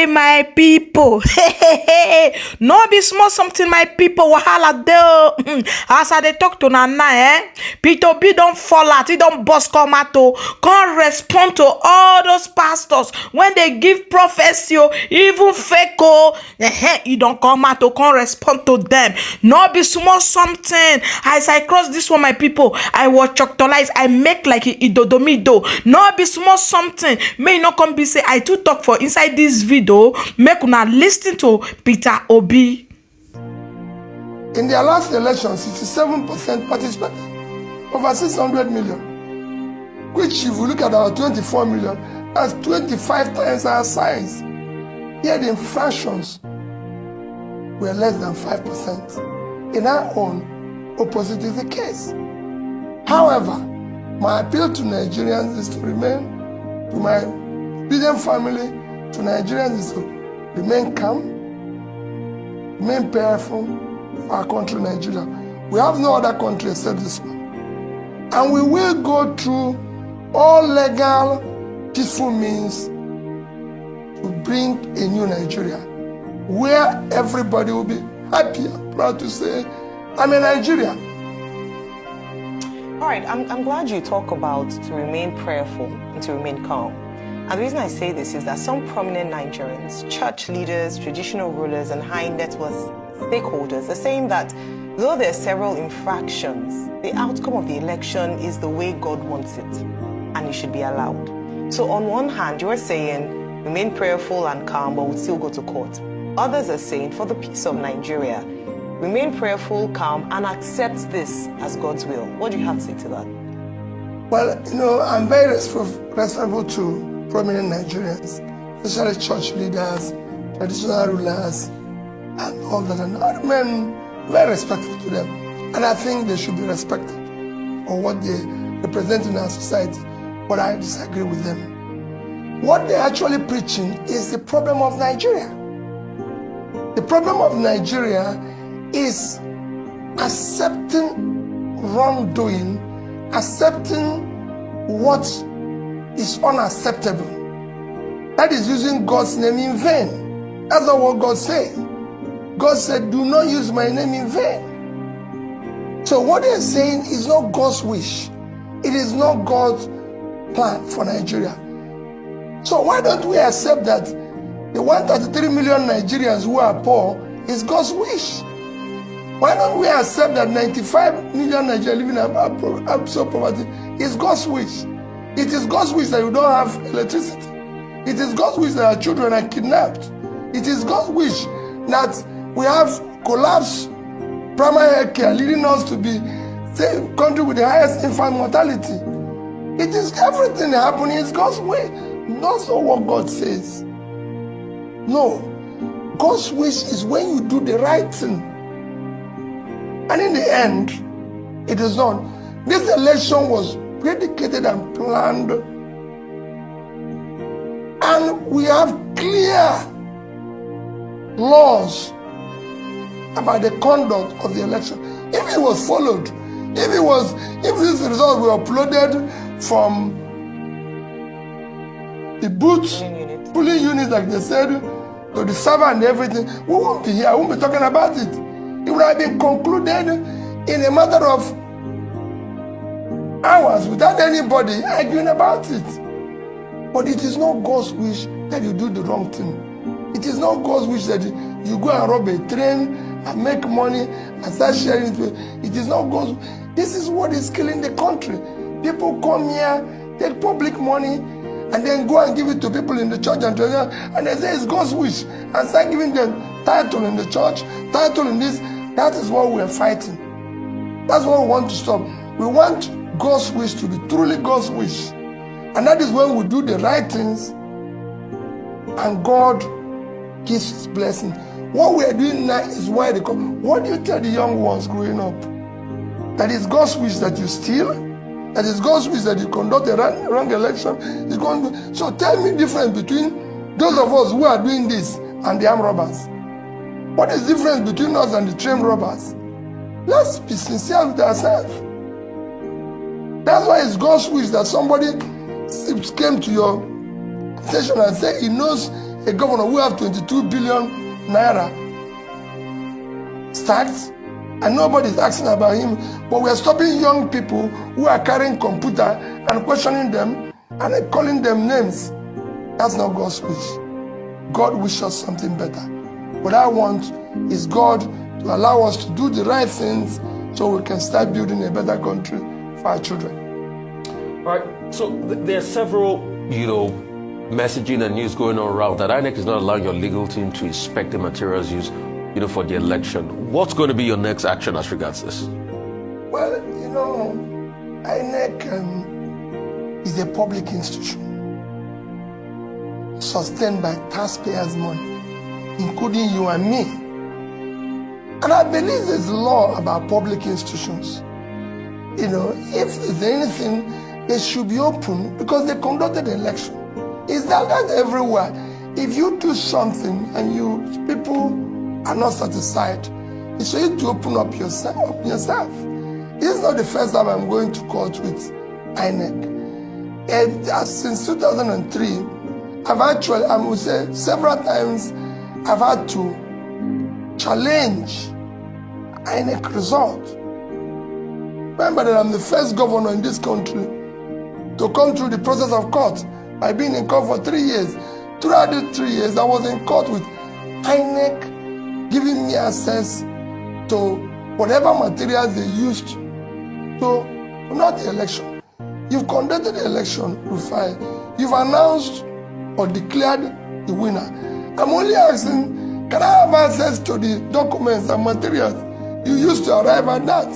my people. No be small something, my people. Wahala dey. As I dey talk to Nana, Peter B don't fall out. He don't bust come out to can't respond to all those pastors when they give prophecy, even fake. He don't come out to can't respond to them. No be small something. As I cross this one, my people, I was choctolize. I make like idodomido. No be small something. May not come be say I too talk for inside this video. Make una listen to Peter Obi. In their last election, 67% participated, over 600 million. Which, if you look at our 24 million, that's 25 times our size. Yet the infractions were less than 5%. In our own, opposite is the case. However, my appeal to Nigerians is to remain, to my obedient family, to Nigerians is to remain calm, remain prayerful for our country, Nigeria. We have no other country except this one. And we will go through all legal, peaceful means to bring a new Nigeria, where everybody will be happy and proud to say, I'm a Nigerian. All right, I'm glad you talk about to remain prayerful and to remain calm. And the reason I say this is that some prominent Nigerians, church leaders, traditional rulers, and high net worth stakeholders are saying that though there are several infractions, the outcome of the election is the way God wants it, and it should be allowed. So on one hand, you are saying remain prayerful and calm, but we'll still go to court. Others are saying for the peace of Nigeria, remain prayerful, calm, and accept this as God's will. What do you have to say to that? Well, I'm very respectful to prominent Nigerians, especially church leaders, traditional rulers, and all that. And I remain very respectful to them. And I think they should be respected for what they represent in our society. But I disagree with them. What they're actually preaching is the problem of Nigeria. The problem of Nigeria is accepting wrongdoing, accepting what is unacceptable. That is using God's name in vain. That's not what God said. God said, do not use my name in vain. So what they're saying is not God's wish. It is not God's plan for Nigeria. So why don't we accept that the 133 million Nigerians who are poor is God's wish? Why don't we accept that 95 million Nigerians living in absolute poverty is God's wish? It is God's wish that you don't have electricity. It is God's wish that our children are kidnapped. It is God's wish that we have collapsed primary health care, leading us to be the country with the highest infant mortality. It is everything happening is God's way. That's not what God says. No. God's wish is when you do the right thing. And in the end, it is not. This election was predicated and planned. And we have clear laws about the conduct of the election. If it was followed, if these results were uploaded from the booth, polling units, like they said, to the server and everything, we won't be here. We won't be talking about it. It would have been concluded in a matter of hours without anybody arguing about it. But it is not God's wish that you do the wrong thing. It is not God's wish that you go and rob a train and make money and start sharing it. It is not God's wish. This is what is killing the country. People come here, take public money, and then go and give it to people in the church and they say it's God's wish, and start giving them title in the church, title in this. That is what we are fighting. That's what we want to stop. We want God's wish to be truly God's wish. And that is when we do the right things and God gives his blessing. What we are doing now is why they come. What do you tell the young ones growing up? That is God's wish that you steal? That is God's wish that you conduct a wrong election? So tell me the difference between those of us who are doing this and the armed robbers. What is the difference between us and the trained robbers? Let's be sincere with ourselves. That's why it's God's wish that somebody came to your station and said he knows a governor who have 22 billion naira stacked, and nobody's asking about him. But we are stopping young people who are carrying computer and questioning them and calling them names. That's not God's wish. God wishes us something better. What I want is God to allow us to do the right things so we can start building a better country for our children. All right. So there are several, messaging and news going on around that INEC is not allowing your legal team to inspect the materials used, for the election. What's going to be your next action as regards this? Well, INEC is a public institution sustained by taxpayers' money, including you and me. And I believe there's law about public institutions. If there's anything, they should be open because they conducted the election. It's that everywhere. If you do something and people are not satisfied, it's for you to open up yourself. This is not the first time I'm going to court with INEC. Since 2003, I would say several times, I've had to challenge INEC result. Remember that I'm the first governor in this country to come through the process of court by being in court for 3 years. Throughout the 3 years, I was in court with INEC giving me access to whatever materials they used to conduct the election. You've conducted the election, Rufai. You've announced or declared the winner. I'm only asking, can I have access to the documents and materials you used to arrive at that?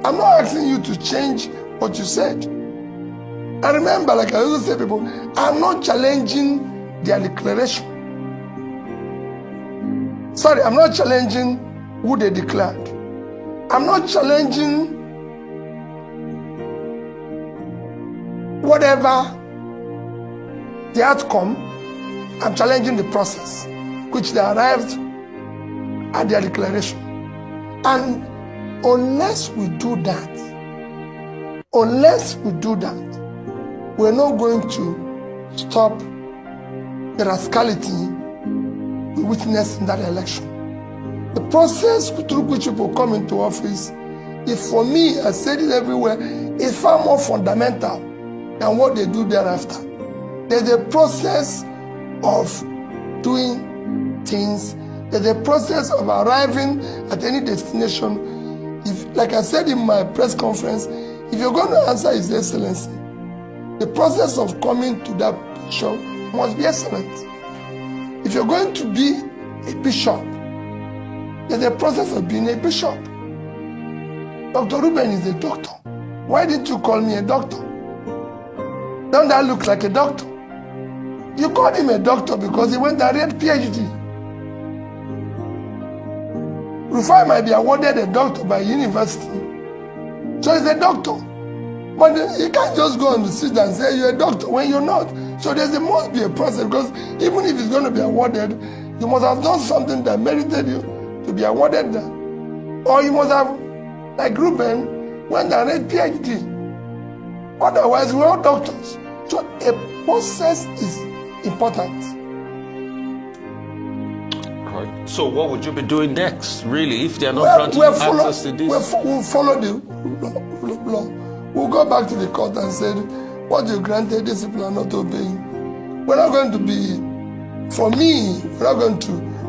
I'm not asking you to change what you said. And remember, like I always say, people, I'm not challenging their declaration. Sorry, I'm not challenging who they declared. I'm not challenging whatever the outcome. I'm challenging the process which they arrived at their declaration. And unless we do that, we're not going to stop the rascality we witnessed in that election. The process through which people come into office is, for me, I said it everywhere, is far more fundamental than what they do thereafter. There's a process of doing things. There's a process of arriving at any destination. Like I said in my press conference, if you're going to answer His Excellency, the process of coming to that position must be excellent. If you're going to be a bishop, there's a process of being a bishop. Dr. Ruben is a doctor. Why didn't you call me a doctor? Don't that look like a doctor? You called him a doctor because he went and read PhD. Rufai might be awarded a doctor by university, so he's a doctor. But you can't just go on the street and say you're a doctor when you're not. So there must be a process, because even if it's going to be awarded, you must have done something that merited you to be awarded that. Or you must have, like Ruben, went and read PhD. Otherwise, we're all doctors. So a process is important. Right. So what would you be doing next, really, if they're not granting access to this? We'll follow the law. We'll go back to the court and say, what you granted, these people are not obeying. We're not going to be, for me,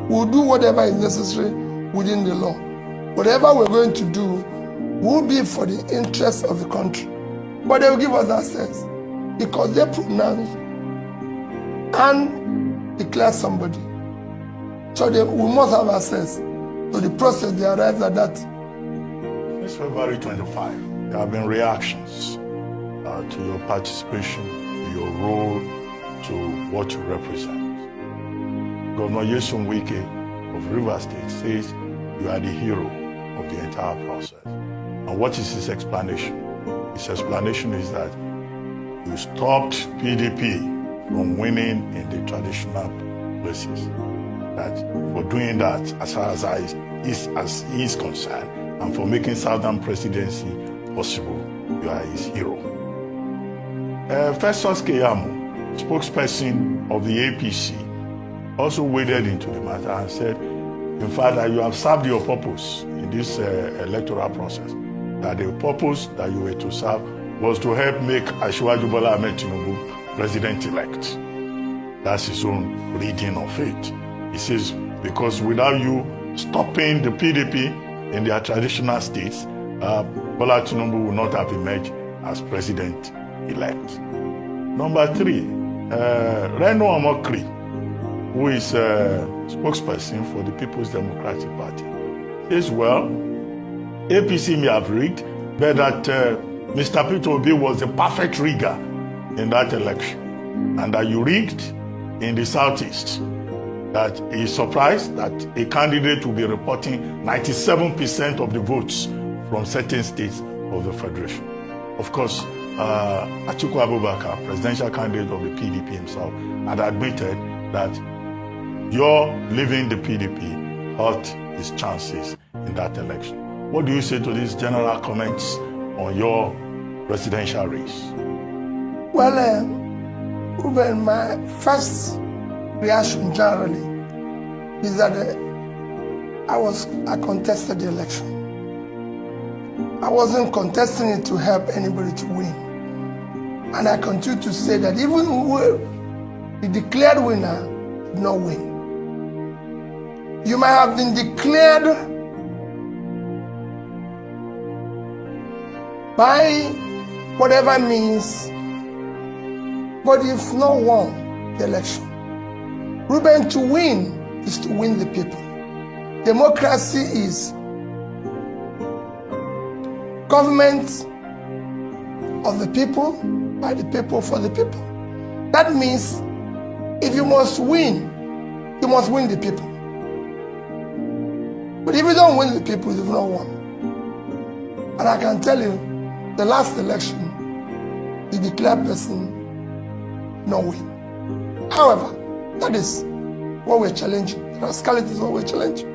we'll do whatever is necessary within the law. Whatever we're going to do will be for the interest of the country. But they will give us access because they pronounce and declare somebody. So we must have access to the process they arrived at that. Since February 25, there have been reactions to your participation, to your role, to what you represent. Governor Nyesom Wike of Rivers State says you are the hero of the entire process. And what is his explanation? His explanation is that you stopped PDP from winning in the traditional places. That for doing that, as far as he is concerned, and for making Southern presidency possible, you are his hero. Festus Keyamo, spokesperson of the APC, also waded into the matter and said, in fact, that you have served your purpose in this electoral process, that the purpose that you were to serve was to help make Asiwaju Bola Ahmed Tinubu president-elect. That's his own reading of it. He says, because without you stopping the PDP in their traditional states, Bola Tinubu will not have emerged as president-elect. Number 3, Reno Omokri, who is a spokesperson for the People's Democratic Party, says, well, APC may have rigged, but that Mr. Peter Obi was the perfect rigger in that election, and that you rigged in the Southeast, that he is surprised that a candidate will be reporting 97% of the votes from certain states of the Federation. Of course, Atiku Abubakar, presidential candidate of the PDP himself, had admitted that your leaving the PDP hurt his chances in that election. What do you say to these general comments on your presidential race? Well, Ruben, my first reaction generally is that I contested the election. I wasn't contesting it to help anybody to win. And I continue to say that even the declared winner did not win. You might have been declared by whatever means, but you've not won the election. Ruben, to win is to win the people. Democracy is government of the people, by the people, for the people. That means if you must win the people. But if you don't win the people, you've not won. And I can tell you, the last election, the declared person no win. However, that is what we're challenging. Rascality is what we're challenging.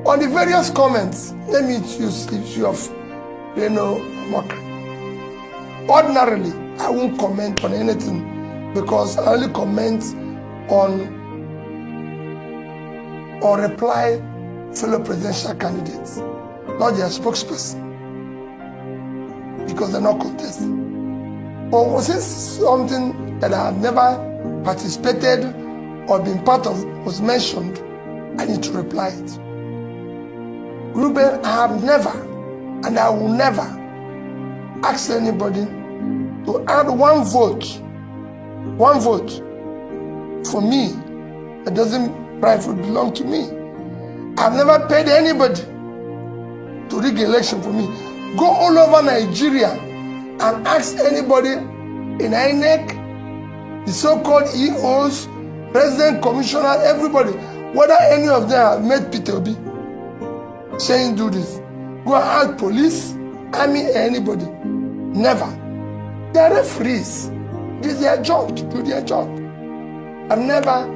On the various comments, let me use the issue of Reno Omokri. Ordinarily, I won't comment on anything because I only comment on or reply fellow presidential candidates, not their spokesperson, because they're not contesting. But was this something that I have never participated or been part of was mentioned, I need to reply it. Ruben, I have never, and I will never ask anybody to add one vote for me that doesn't rightfully belong to me. I've never paid anybody to rig election for me. Go all over Nigeria and ask anybody in INEC, the so-called EOs, President, Commissioner, everybody, whether any of them have met Peter Obi saying do this. Go and ask police, army, anybody. Never. They are referees. It is their job to do their job. I've never.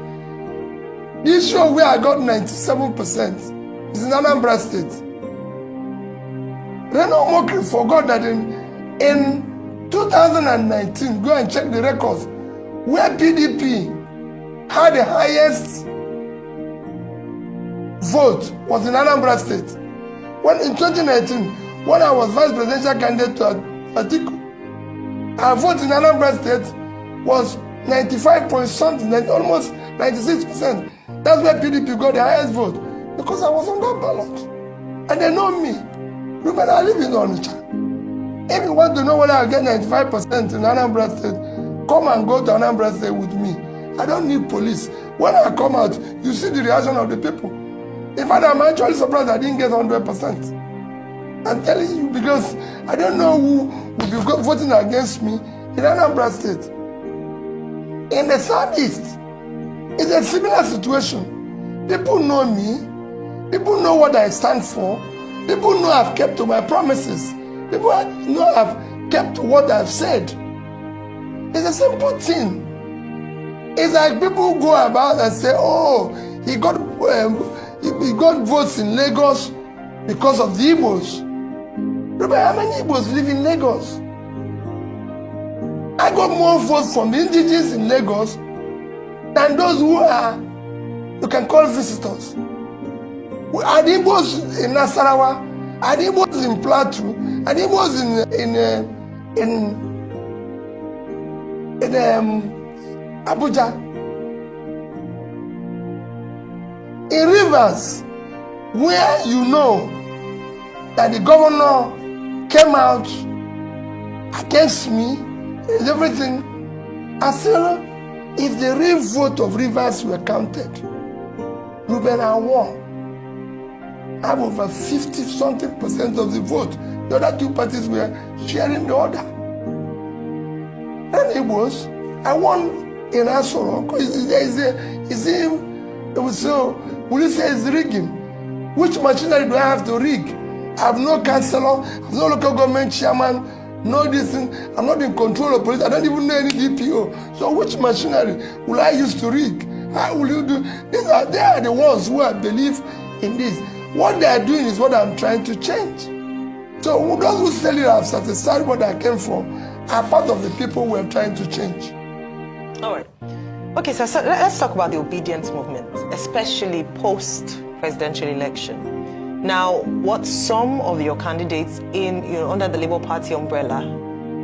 This show where I got 97% is in Anambra State. Reno Omokri forgot that in 2019, go and check the records, where PDP had the highest vote was in Anambra State. When in 2019, when I was vice presidential candidate to Atiku, our vote in Anambra State was 95 point something, almost 96%. That's where PDP got the highest vote, because I was on that ballot. And they know me. Ruben, I live in Onitsha. If you want to know whether I get 95% in Anambra State, come and go to Anambra State with me. I don't need police. When I come out, you see the reaction of the people. In fact, I'm actually surprised I didn't get 100%. I'm telling you, because I don't know who will be voting against me in Anambra State. In the Southeast, it's a similar situation. People know me. People know what I stand for. People know I've kept to my promises. People know I've kept to what I've said. It's a simple thing. It's like people go about and say, oh, he got votes in Lagos because of the Igbos. Remember how many Igbos live in Lagos? I got more votes from the indigenous in Lagos than those who are You can call visitors. Are the Igbos in Nasarawa? Are the Igbos in Plateau? Are the Igbos in Abuja? In rivers, where you know that the governor came out against me and everything, I said, if the real vote of Rivers were counted, Reuben had won. I have over 50-something% of the vote. The other two parties were sharing the order. And it was, I won in Asoro. Will you say it's rigging? Which machinery do I have to rig? I have no councillor, I have no local government chairman, no this thing. I'm not in control of police. I don't even know any DPO. So which machinery will I use to rig? How will you do? They are the ones who I believe in this. What they are doing is what I'm trying to change. So those who say you have satisfied what I came from are part of the people we are trying to change. All right. Okay, so let's talk about the obedience movement, especially post-presidential election. Now, what some of your candidates under the Labour Party umbrella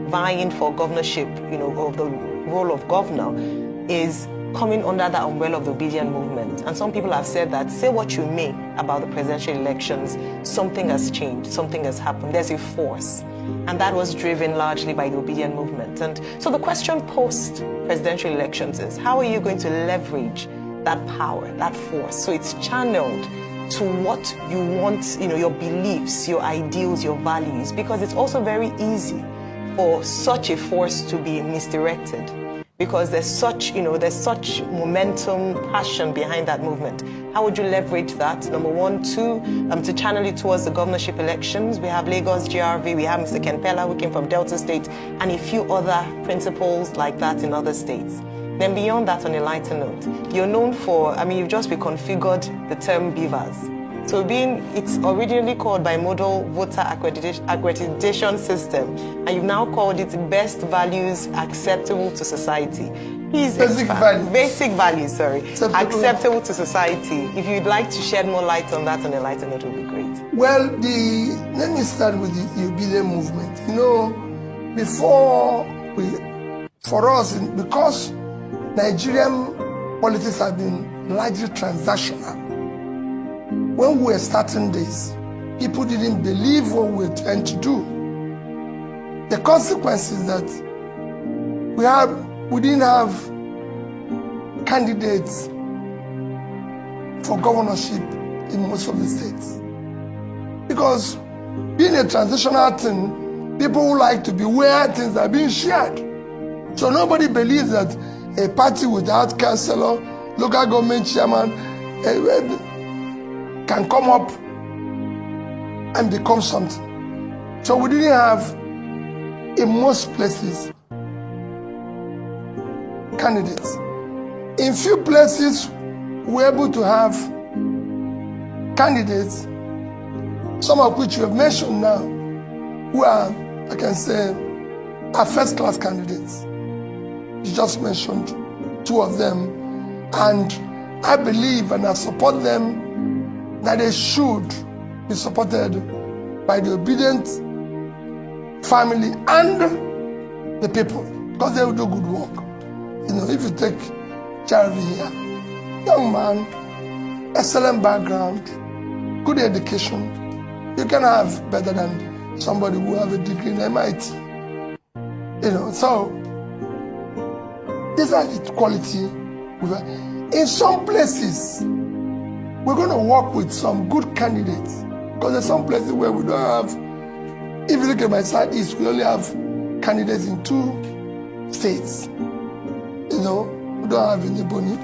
vying for governorship, of the role of governor, is coming under that umbrella of the obedient movement. And some people have said that, say what you may about the presidential elections, something has changed, something has happened, there's a force. And that was driven largely by the obedient movement. And so the question post-presidential elections is, how are you going to leverage that power, that force, so it's channeled to what you want, your beliefs, your ideals, your values? Because it's also very easy for such a force to be misdirected, because there's such momentum, passion behind that movement. How would you leverage that? Number one. Two, to channel it towards the governorship elections. We have Lagos GRV, we have Mr. Ken Pella, who came from Delta State, and a few other principles like that in other states. Then beyond that, on a lighter note, you're known for, you've just reconfigured the term beavers. So it's originally called Bimodal Voter Accreditation System, and you've now called it Best Values Acceptable to Society. Please expand. Basic values, sorry. Acceptable to society. If you'd like to shed more light on that on a lighter note, it would be great. Well, let me start with the obedient movement. Because Nigerian politics have been largely transactional, when we were starting this, people didn't believe what we were trying to do. The consequence is that we didn't have candidates for governorship in most of the states. Because being a transitional thing, people who like to be where things are being shared. So nobody believes that a party without councillor, local government chairman, can come up and become something. So we didn't have, in most places, candidates. In few places, we were able to have candidates, some of which you have mentioned now, who are, I can say, are first-class candidates. You just mentioned two of them, and I believe and I support them that they should be supported by the obedient family and the people, because they will do good work. If you take Jarvi here, young man, excellent background, good education, you can have better than somebody who have a degree in MIT. So these are the quality. In some places, we're going to work with some good candidates, because there's some places where we don't have. If you look at my southeast, we only have candidates in 2 states. We don't have in Ebonyi,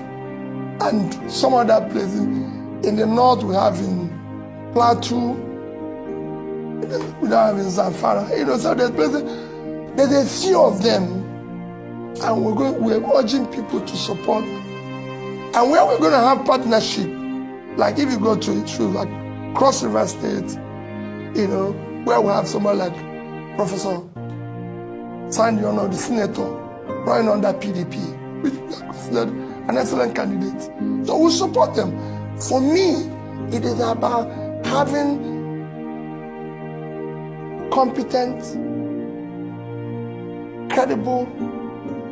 and some other places. In the north, we have in Plateau. We don't have in Zamfara. So there's places. There's a few of them, and we're urging people to support. And where we're going to have partnership, like if you go to like Cross River State, where we have someone like Professor Sandy Ono, the senator, running under PDP, which is considered an excellent candidate. So we support them. For me, it is about having competent, credible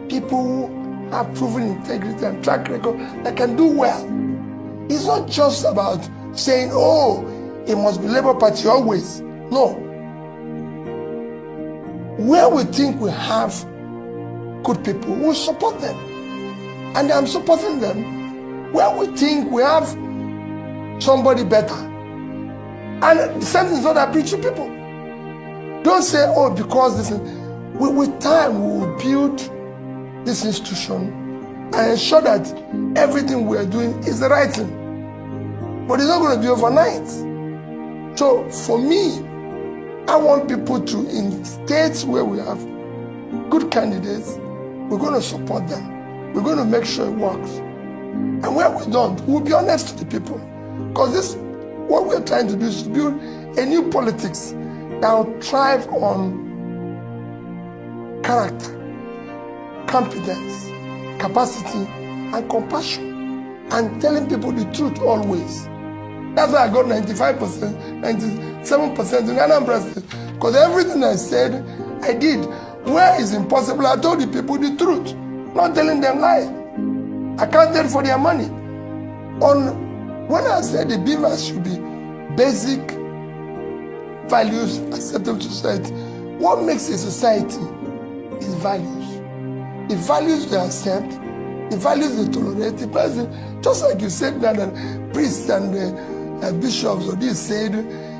people who have proven integrity and track record that can do well. It's not just about saying, oh, it must be Labour Party always. No. Where we think we have good people, we support them. And I'm supporting them. Where we think we have somebody better. And the same thing is not that preaching people. Don't say, oh, because this is... With time, we will build this institution and ensure that everything we are doing is the right thing. But it's not going to be overnight. So for me, I want people to, in states where we have good candidates, we're going to support them. We're going to make sure it works. And where we don't, we'll be honest to the people. Because this, what we're trying to do is to build a new politics that will thrive on character, competence, capacity, and compassion, and telling people the truth always. That's why I got 95%, 97% in Anambra State. Because everything I said, I did. Where is impossible, I told the people the truth, not telling them lies. Accounted for their money. When I said the beavers should be basic values acceptable to society, what makes a society is values. The values they accept, the values they tolerate, the values, just like you said now that priests and bishops or this said,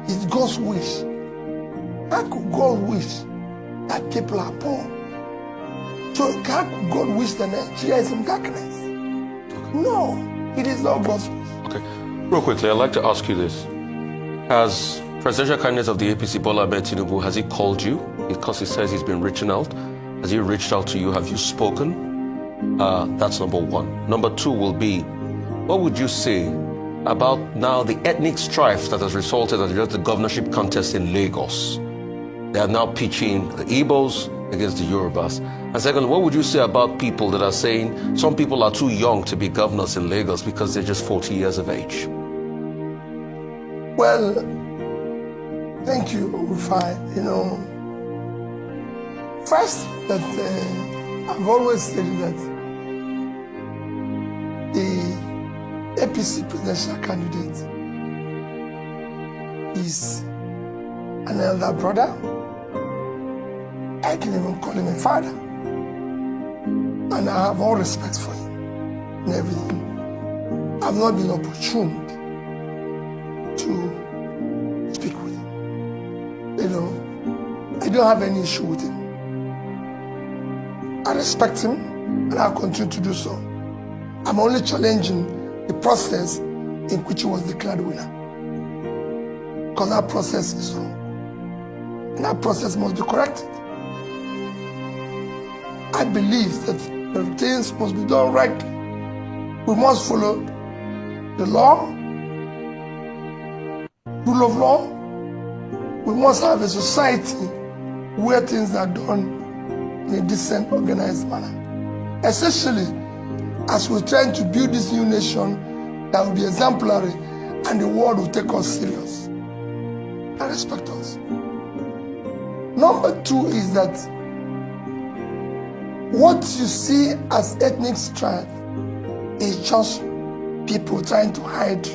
it's God's wish. How could God wish that people are poor? So how could God wish that Nigeria is in darkness? No, it is not God's wish. Okay, real quickly, I'd like to ask you this. Has presidential candidate of the APC, Bola Ahmed Tinubu, has he called you? Because he says he's been reaching out. Has he reached out to you? Have you spoken? That's number one. Number two will be, what would you say about now the ethnic strife that has resulted in the governorship contest in Lagos? They are now pitching the Igbos against the Yorubas. And second, what would you say about people that are saying some people are too young to be governors in Lagos because they're just 40 years of age? Well, thank you, Rufai. You know, first, that I've always said that the APC presidential candidate is an elder brother. I can even call him a father. And I have all respect for him and everything. I've not been opportune to speak with him. You know, I don't have any issue with him. I respect him, and I'll continue to do so. I'm only challenging the process in which he was declared winner. Because that process is wrong. And that process must be corrected. I believe that the things must be done rightly. We must follow the law, rule of law. We must have a society where things are done in a decent, organized manner. Especially as we're trying to build this new nation that will be exemplary and the world will take us serious and respect us. Number two is that what you see as ethnic strife is just people trying to hide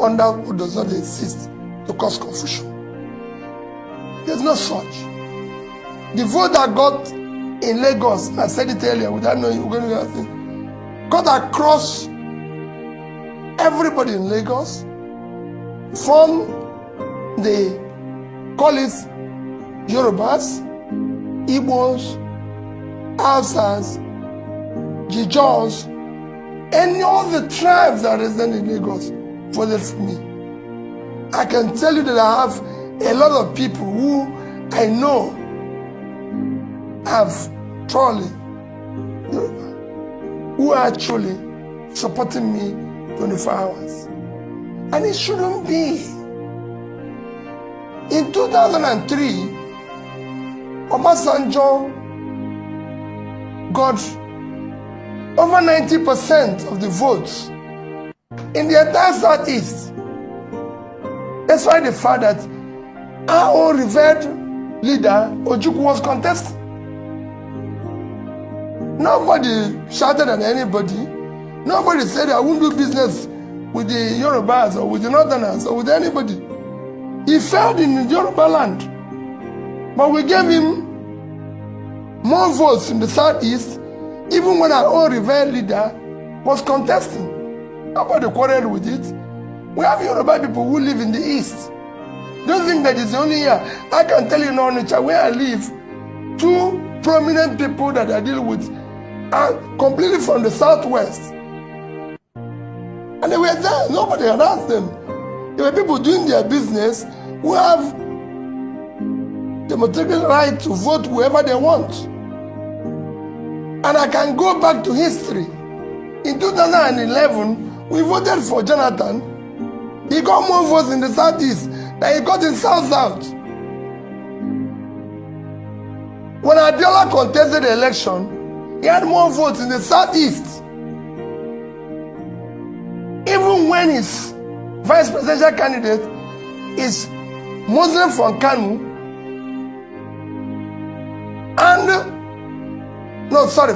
under what does not exist to cause confusion. There's no such. The vote that got in Lagos, I said it earlier without knowing you were going to say, got across everybody in Lagos from the, call it Yorubas, Igbos, Hausas, Jijons, any of the tribes that reside in Lagos voted for me. I can tell you that I have a lot of people who I know have truly, who are actually supporting me 24 hours. And it shouldn't be. In 2003, Obasanjo got over 90% of the votes in the entire Southeast. That's why the fact that our own revered leader, Ojukwu, was contesting. Nobody shouted at anybody. Nobody said, I won't do business with the Yorubas or with the Northerners or with anybody. He failed in the Yoruba land. But we gave him more votes in the Southeast, even when our own revered leader was contesting. Nobody quarreled with it. We have Yoruba people who live in the East. Don't think that it's only here. I can tell you in Onitsha, where I live, 2 prominent people that I deal with are completely from the Southwest. And they were there. Nobody had asked them. There were people doing their business who have the material right to vote whoever they want. And I can go back to history. In 2011, we voted for Jonathan. He got more votes in the Southeast than he got in South-South. When Abiola contested the election, he had more votes in the Southeast. Even when his vice presidential candidate is Muslim from Kanu, and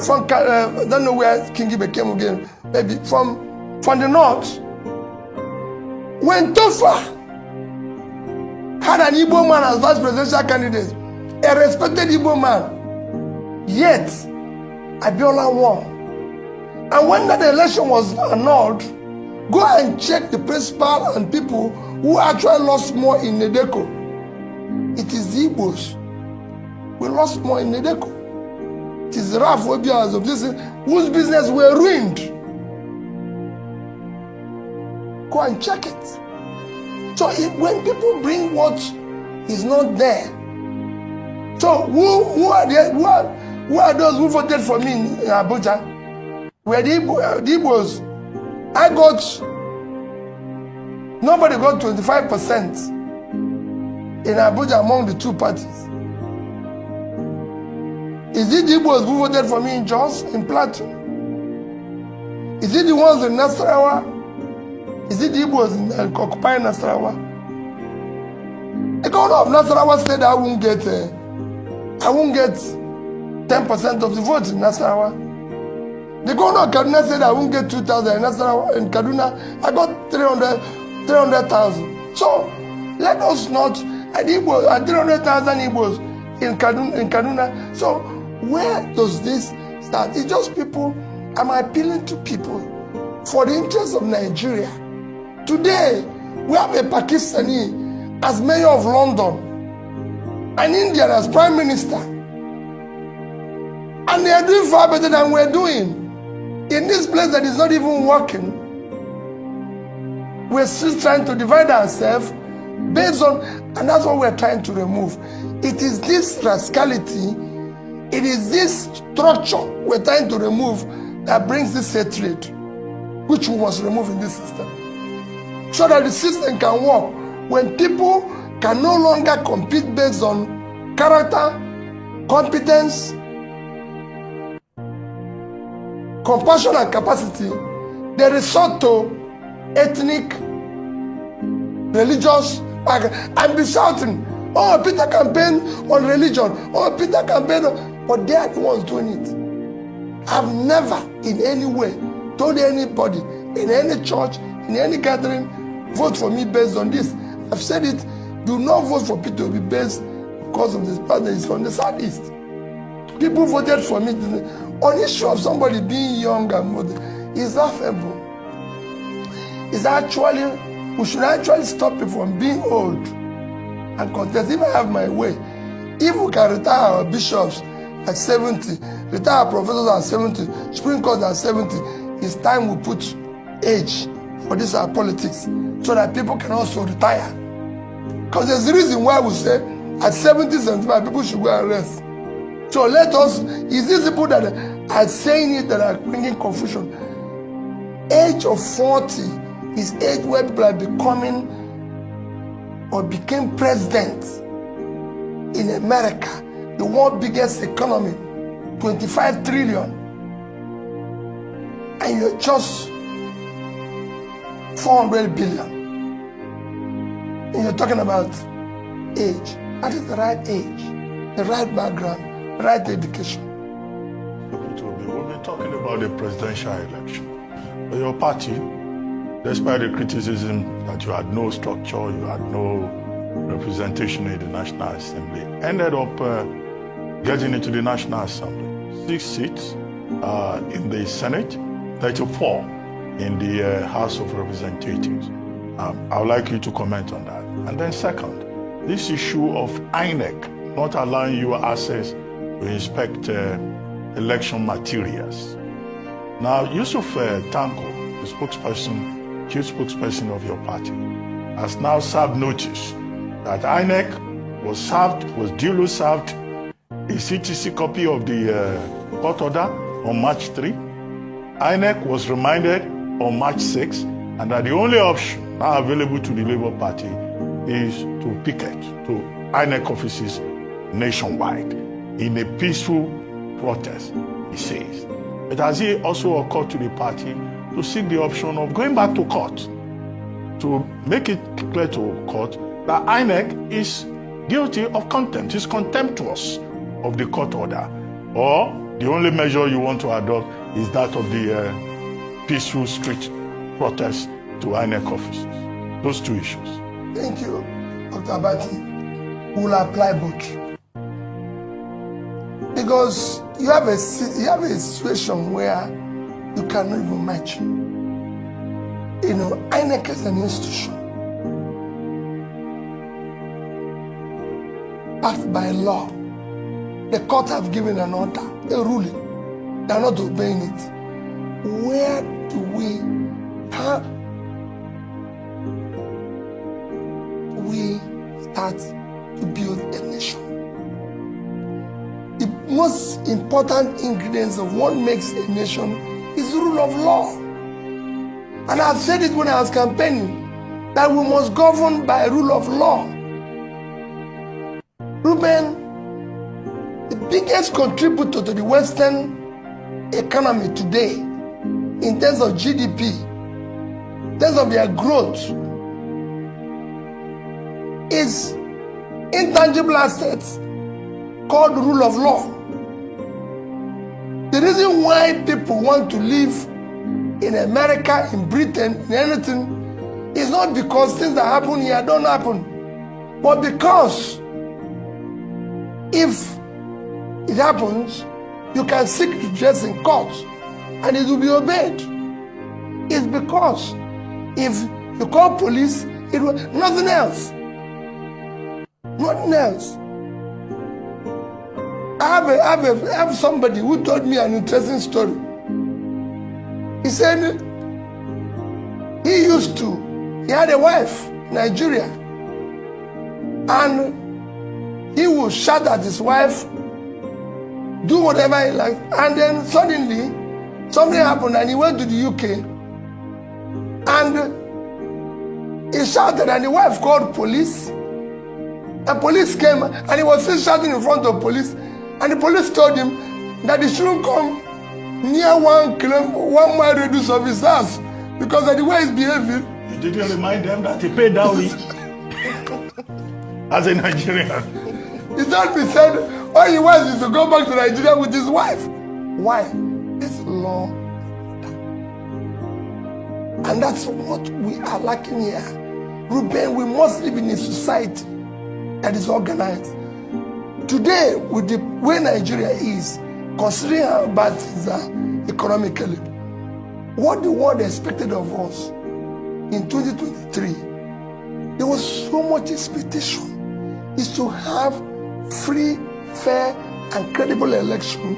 from I don't know where Kingi became again, maybe from the north. When Tofa had an Igbo man as vice presidential candidate, a respected Igbo man, yet Abiola won. And when that election was annulled, go and check the principal and people who actually lost more in Nedeko. It is the Igbos. We lost more in Nedeko. It is the Rafobias of this whose business were ruined. Go and check it. So when people bring what is not there, so who are those who voted for me in Abuja? Were the Igbos? Nobody got 25% in Abuja among the 2 parties. Is it the Igbos who voted for me in Jos, in Plateau? Is it the ones in Nasarawa? Is it the Igbos in occupying Nasarawa? The governor of Nasarawa said I won't get 10% of the votes in Nasarawa. The governor of Kaduna said I won't get 2,000 in Nasarawa. In Kaduna, I got 300,000. So let us not. I 300,000 Igbos in Kaduna. So where does this start? It's just people. I'm appealing to people for the interest of Nigeria. Today, we have a Pakistani as mayor of London, an Indian as prime minister. And they are doing far better than we're doing. In this place that is not even working, we're still trying to divide ourselves based on, and that's what we're trying to remove. It is this rascality, it is this structure we're trying to remove that brings this hatred, which we must remove in this system. So that the system can work. When people can no longer compete based on character, competence, compassion and capacity, they resort to ethnic, religious, and be shouting, oh, Peter campaign on religion, oh, Peter campaign on, but they are the ones doing it. I've never in any way told anybody in any church, in any gathering, vote for me based on this. I've said it, do not vote for Peter Obi based because of this part that is from the Southeast. People voted for me on the issue of somebody being young and old. It's laughable. It's actually, we should actually stop people from being old and contest. If I have my way, if we can retire our bishops at 70, retire our professors at 70, Supreme Court at 70, it's time we put age for this our politics so that people can also retire. Because there's a reason why we say at 70, 75, people should go and rest. So let us, is these people that are saying it that are bringing confusion? Age of 40 is age where people are becoming or became president in America, the world's biggest economy, 25 trillion. and you're just 400 billion, and you're talking about age. That is the right age, the right background, the right education. We've been talking about the presidential election. But your party, despite the criticism that you had no structure, you had no representation in the National Assembly, ended up getting into the National Assembly. 6 seats in the Senate, 34 in the House of Representatives. I would like you to comment on that. And then second, this issue of INEC not allowing you access to inspect election materials. Now, Yusuf Tanko, the chief spokesperson of your party, has now served notice that INEC was duly served a CTC copy of the court order on March 3. INEC was reminded on March 6, and that the only option now available to the Labour Party is to picket to INEC offices nationwide in a peaceful protest, he says. It has also occurred to the party to seek the option of going back to court to make it clear to court that INEC is guilty of contempt, is contemptuous of the court order, or the only measure you want to adopt is that of the peaceful street protest to INEC offices. Those two issues. Thank you, Dr. Abati. We will apply both. Because you have a situation where you cannot even match. You know, INEC is an institution backed by law. The court have given an order, a ruling. They are not obeying it. Where do we start to build a nation? The most important ingredients of what makes a nation is the rule of law. And I've said it when I was campaigning, that we must govern by rule of law. Ruben, the biggest contributor to the Western economy today, in terms of GDP, in terms of their growth, is intangible assets called rule of law. The reason why people want to live in America, in Britain, in anything, is not because things that happen here don't happen, but because if it happens, you can seek redress in court and it will be obeyed. It's because if you call police, it will nothing else. Nothing else. I have somebody who told me an interesting story. He said he had a wife in Nigeria, and he would shout at his wife, do whatever he liked, and then suddenly something happened and he went to the UK and he shouted and the wife called police. The police came and he was still shouting in front of police, and the police told him that he shouldn't come near 1 mile radius of his house because of the way he's behaving. You didn't remind them that he paid dowry as a Nigerian. He told me, said, all he wants is to go back to Nigeria with his wife. Why? It's law. And that's what we are lacking here. Ruben, we must live in a society that is organized. Today, with the way Nigeria is, considering how bad things are economically, what the world expected of us in 2023, there was so much expectation, is to have free, fair, and credible election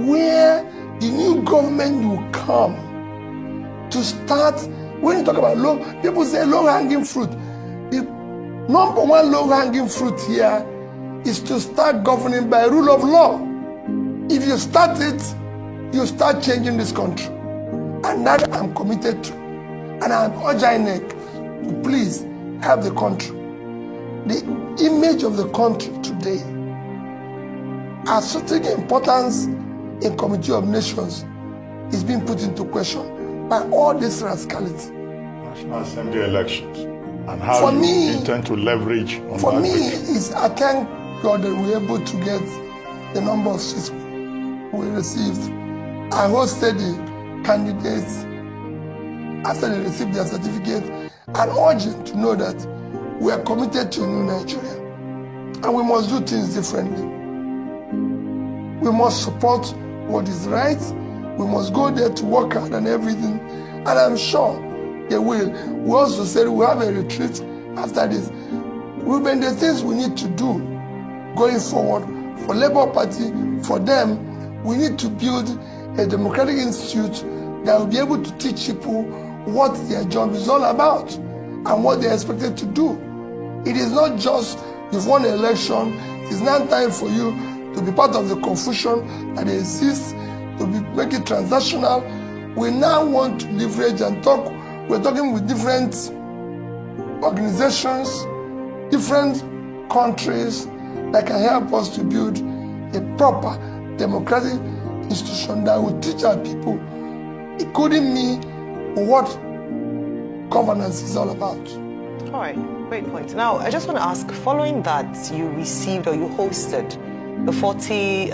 where the new government will come to start. When you talk about people say low-hanging fruit. The number one low-hanging fruit here is to start governing by rule of law. If you start it, you start changing this country. And that I'm committed to. And I'm urging INEC to please help the country. The image of the country today has such importance in Committee of Nations is being put into question by all this rascality. National Assembly elections and how For you me- intend to leverage on For that me, victory. I thank God that we were able to get the number of seats we received. I hosted the candidates after they received their certificate and urged them to know that we are committed to a new Nigeria and we must do things differently. We must support what is right. We must go there to work hard and everything. And I'm sure they will. We also said we have a retreat after this. Ruben, the things we need to do going forward for Labour Party, for them, we need to build a democratic institute that will be able to teach people what their job is all about and what they're expected to do. It is not just you've won an election, it is now time for you to be part of the confusion that exists, to make it transactional. We now want to leverage and talk. We're talking with different organizations, different countries that can help us to build a proper democratic institution that will teach our people, including me, what governance is all about. All right, great point. Now, I just want to ask, following that, you received or you hosted the 40